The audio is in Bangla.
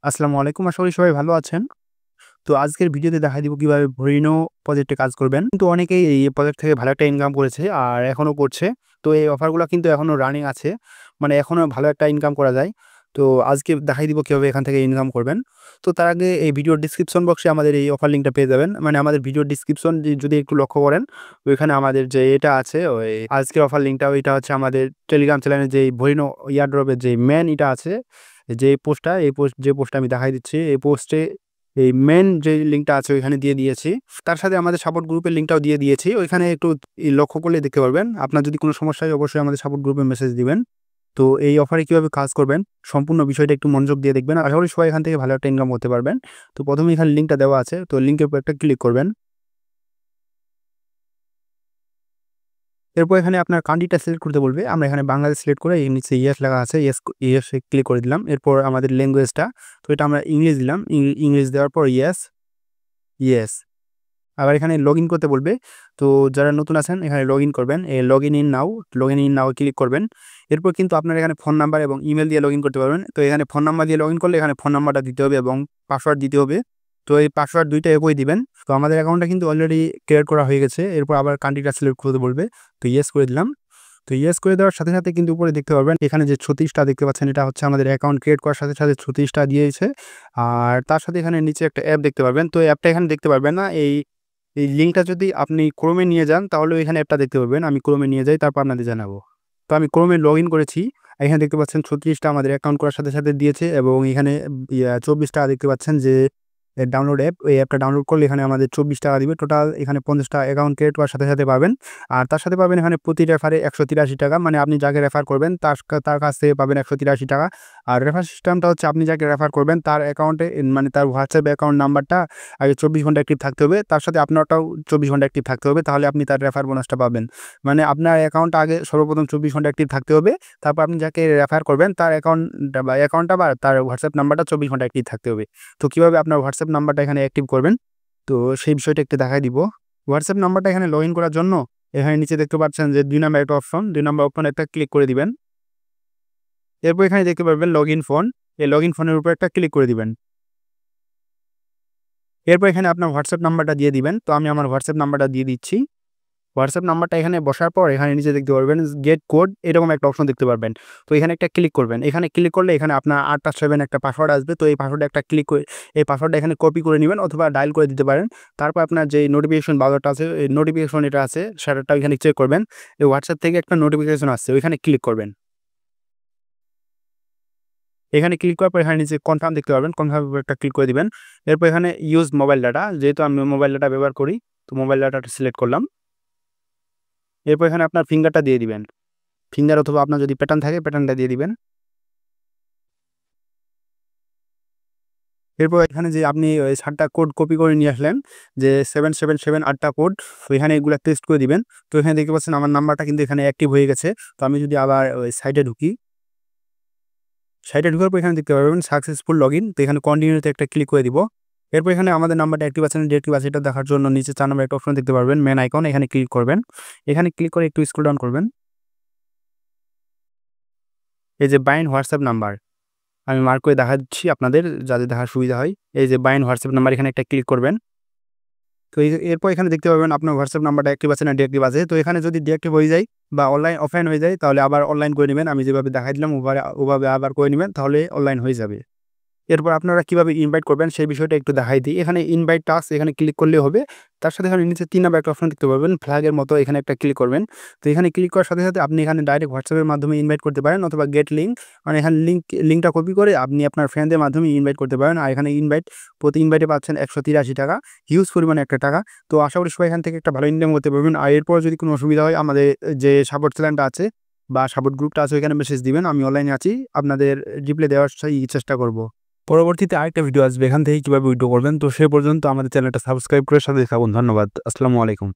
আসসালামু আলাইকুম। আশা করি সবাই ভালো আছেন। তো আজকের ভিডিওতে দেখাই দিব কিভাবে ভরিনো প্রজেক্টে কাজ করবেন। কিন্তু অনেকেই এই প্রজেক্ট থেকে ভালো একটা ইনকাম করেছে আর এখনো করছে। তো এই অফারগুলা কিন্তু এখনো রানিং আছে। মানে এখনো ভালো একটা ইনকাম করা যায়। তো আজকে দেখাই দিব কিভাবে এখান থেকে ইনকাম করবেন। তো তার আগে এই ভিডিওর ডেসক্রিপশন বক্সে আমাদের এই অফার লিঙ্কটা পেয়ে যাবেন। মানে আমাদের ভিডিওর ডেসক্রিপশন যদি একটু লক্ষ্য করেন, ওইখানে আমাদের যে এটা আছে ওই আজকের অফার লিঙ্কটা ওইটা হচ্ছে আমাদের টেলিগ্রাম চ্যানেলে যে ভরিনো ইয়ারড্রপের যে মেইন এটা আছে। যে পোস্টটা এই পোস্ট যে পোস্টটা আমি দেখাই দিচ্ছি এই পোস্টে এই মেইন যে লিঙ্কটা আছে ওইখানে দিয়ে দিয়েছি। তার সাথে আমাদের সাপোর্ট গ্রুপের লিঙ্কটাও দিয়ে দিয়েছি। ওইখানে একটু লক্ষ্য করলে দেখতে পারবেন। আপনার যদি কোনো সমস্যা হয় অবশ্যই আমাদের সাপোর্ট গ্রুপে মেসেজ দিবেন। তো এই অফারে কিভাবে কাজ করবেন সম্পূর্ণ বিষয়টা একটু মনোযোগ দিয়ে দেখবেন। আশা করি সবাই এখান থেকে ভালো একটা ইনকাম করতে পারবেন। তো প্রথমে এখানে লিঙ্কটা দেওয়া আছে। তো লিঙ্কের উপর একটা ক্লিক করবেন। এরপর এখানে আপনার কান্ট্রিটা সিলেক্ট করতে বলবে। আমরা এখানে বাংলাদেশ সিলেক্ট করে এর নিচে ইয়েস লেখা আছে। ইয়েস ক্লিক করে দিলাম। এরপর আমাদের ল্যাঙ্গুয়েজটা তো এটা আমরা ইংলিশ দিলাম। ইংলিশ দেওয়ার পর ইয়েস। আবার এখানে লগইন করতে বলবে। তো যারা নতুন আছেন এখানে লগইন করবেন। লগইন ইন নাও ক্লিক করবেন। এরপর কিন্তু আপনার এখানে ফোন নাম্বার এবং ইমেল দিয়ে লগইন করতে পারবেন। তো এখানে ফোন নাম্বার দিয়ে লগইন করলে এখানে ফোন নাম্বারটা দিতে হবে এবং পাসওয়ার্ড দিতে হবে। তো এই পাসওয়ার্ড ২ টা একই দিবেন। তো আমাদের অ্যাকাউন্টটা কিন্তু অলরেডি ক্রিয়েট করা হয়ে গেছে। এরপর আবার কান্ট্রিটা সিলেক্ট করতে বলবে। তো ইয়েস করে দিলাম। তো ইয়েস করে দেওয়ার সাথে, সাথে কিন্তু উপরে দেখতে পারবেন এখানে যে ৩৬ টা দেখতে পাচ্ছেন এটা হচ্ছে আমাদের অ্যাকাউন্ট ক্রিয়েট করার সাথে, সাথে ৩৬ টা দিয়েছে। আর তার সাথে এখানে নিচে একটা অ্যাপ দেখতে পারবেন। তো অ্যাপটা এখানে দেখতে পারবেন না। এই লিঙ্কটা যদি আপনি ক্রোমে নিয়ে যান তাহলে এখানে অ্যাপটা দেখতে পাবেন। আমি ক্রোমে নিয়ে যাই তারপর আপনাদের জানাবো। তো আমি ক্রোমে লগইন করেছি। এখানে দেখতে পাচ্ছেন ৩৬ টা আমাদের অ্যাকাউন্ট করার সাথে, সাথে দিয়েছে এবং এখানে ২৪ টাকা দেখতে পাচ্ছেন যে ডাউনলোড অ্যাপ। এই অ্যাপটা ডাউনলোড করলে এখানে আমাদের ২৪ টাকা দিবে। টোটাল এখানে ৫০ টা অ্যাকাউন্ট ক্রিয়েট করার সাথে, সাথে পাবেন। আর তার সাথে পাবেন এখানে প্রতি রেফারে ১৮৩ টাকা। মানে আপনি যাকে রেফার করবেন তার কাছ থেকে পাবেন ১৮৩ টাকা। আর রেফার সিস্টেমটা হচ্ছে আপনি যাকে রেফার করবেন তার অ্যাকাউন্টে মানে তার হোয়াটসঅ্যাপ অ্যাকাউন্ট নাম্বারটা আগে ২৪ ঘন্টা অ্যাক্টিভ থাকতে হবে। তার সাথে আপনারটাও ২৪ ঘন্টা অ্যাক্টিভ থাকতে হবে। তাহলে আপনি তার রেফার বোনাসটা পাবেন। মানে আপনার অ্যাকাউন্টটা আগে সর্বপ্রথম ২৪ ঘন্টা অ্যাক্টিভ থাকতে হবে। তারপর আপনি যাকে রেফার করবেন তার অ্যাকাউন্টটা বা তার হোয়াটসঅ্যাপ নাম্বারটা ২৪ ঘন্টা অ্যাক্টিভ থাকতে হবে। তো কিভাবে আপনার হোয়াটসঅ্যাপ নাম্বারটা এখানে অ্যাক্টিভ করবেন, তো সেই বিষয়টা একটু দেখাই দিব। হোয়াটসঅ্যাপ নাম্বারটা এখানে লগইন করার জন্য এখানে নিচে দেখতে পাচ্ছেন যে ২ নাম্বার একটা অপশন, ২ নাম্বার অপশন একটা ক্লিক করে দিবেন। এরপর এখানে দেখতে পারবেন লগইন ফোন। এই লগইন ফোনের উপর একটা ক্লিক করে দিবেন। এরপর এখানে আপনার হোয়াটসঅ্যাপ নাম্বারটা দিয়ে দিবেন। তো আমি আমার হোয়াটসঅ্যাপ নাম্বারটা দিয়ে দিচ্ছি। হোয়াটসঅ্যাপ নাম্বারটা এখানে বসার পর এখানে নিচে দেখতে পারবেন গেট কোড এরকম একটা অপশন দেখতে পারবেন। তো এখানে একটা ক্লিক করবেন। এখানে ক্লিক করলে এখানে আপনার ৮+৭ একটা পাসওয়ার্ড আসবে। তো এই পাসওয়ার্ডে একটা ক্লিক করে এই পাসওয়ার্ডটা এখানে কপি করে নিবেন অথবা ডায়াল করে দিতে পারেন। তারপর আপনার যে নোটিফিকেশন বাজারটা আছে এই নোটিফিকেশন এটা আছে সেটা এখানে চেক করবেন। এই হোয়াটসঅ্যাপ থেকে একটা নোটিফিকেশন আসছে ওইখানে ক্লিক করবেন। এখানে ক্লিক করার পর এখানে নিচে কনফার্ম দেখতে পারবেন। কনফার্ম এর একটা ক্লিক করে দিবেন। এরপর এখানে ইউজ মোবাইল ডাটা যেহেতু আমি মোবাইল ডাটা ব্যবহার করি তো মোবাইল ডাটাটা সিলেক্ট করলাম। এরপর এখানে আপনার ফিঙ্গারটা দিয়ে দিবেন। ফিঙ্গার অথবা আপনার যদি প্যাটার্ন থাকে প্যাটার্নটা দিয়ে দিবেন। এরপর এখানে যে আপনি ওই ৭ টা কোড কপি করে নিয়ে আসলেন যে 777 8 টা কোড তো এখানে এগুলা পেস্ট করে দিবেন। তো এখানে দেখতে পাচ্ছেন আমার নাম্বারটা কিন্তু এখানে অ্যাক্টিভ হয়ে গেছে। তো আমি যদি আবার ওই সাইটে ঢুকি, সাইটে ঢোকার পর এখানে দেখতে পারবেন সাকসেসফুল লগইন। তো এখানে কন্টিনিউতে একটা ক্লিক করে দিব। এরপর এখানে আমাদের নাম্বারটা অ্যাক্টিভ আছে না ডিঅ্যাক্টিভ আছে এটা দেখার জন্য নিচে ৪ নম্বর একটা অপশন দেখতে পারবেন মেন আইকন এখানে ক্লিক করবেন। এখানে ক্লিক করে একটু স্ক্রল ডাউন করবেন। এই যে বাইন্ড হোয়াটসঅ্যাপ নাম্বার আমি মার্ক করে দেখাচ্ছি আপনাদের যাতে দেখার সুবিধা হয়। এই যে বাইন্ড হোয়াটসঅ্যাপ নাম্বার এখানে একটা ক্লিক করবেন। তো এরপর এখানে দেখতে পাবেন আপনার হোয়াটসঅ্যাপ নাম্বারটা অ্যাক্টিভ আছে না ডিঅ্যাক্টিভ আছে। তো এখানে যদি ডিঅ্যাক্টিভ হয়ে যায় বা অফলাইন হয়ে যায় তাহলে আবার অনলাইন করে নিবেন। আমি যেভাবে দেখাই দিলাম ওভাবে আবার করে নিবেন তাহলে অনলাইন হয়ে যাবে। এরপর আপনারা কিভাবে ইনভাইট করবেন সেই বিষয়টা একটু দেখাই দিই। এখানে ইনভাইট টাস্ক এখানে ক্লিক করলে হবে। তার সাথে এখানে নিচে ৩ নাম্বার একটা অপশন দেখতে পাবেন ফ্ল্যাগের মতো এখানে একটা ক্লিক করবেন। তো এখানে ক্লিক করার সাথে, সাথে আপনি এখানে ডাইরেক্ট হোয়াটসঅ্যাপের মাধ্যমে ইনভাইট করতে পারেন অথবা গেট লিঙ্ক মানে এখানে লিঙ্কটা কপি করে আপনি আপনার ফ্রেন্ডদের মাধ্যমে ইনভাইট করতে পারেন। আর এখানে প্রতি ইনভাইটে পাচ্ছেন ১৮৩ টাকা, হিউজ পরিমাণে একটা টাকা। তো আশা করি সবাই এখান থেকে একটা ভালো ইনকাম করতে পারবেন। আর এরপর যদি কোনো অসুবিধা হয় আমাদের যে সাপোর্ট চ্যানেলটা আছে বা সাপোর্ট গ্রুপটা আছে ওইখানে মেসেজ দিবেন। আমি অনলাইনে আছি। আপনাদের রিপ্লাই দেওয়ার চেষ্টা করব। পরবর্তীতে আরেকটা ভিডিও আসবে এখান থেকে কিভাবে উইথড্র করবেন। তো সে পর্যন্ত আমাদের চ্যানেলটা সাবস্ক্রাইব করে সাথে থাকুন। ধন্যবাদ। আসসালামু আলাইকুম।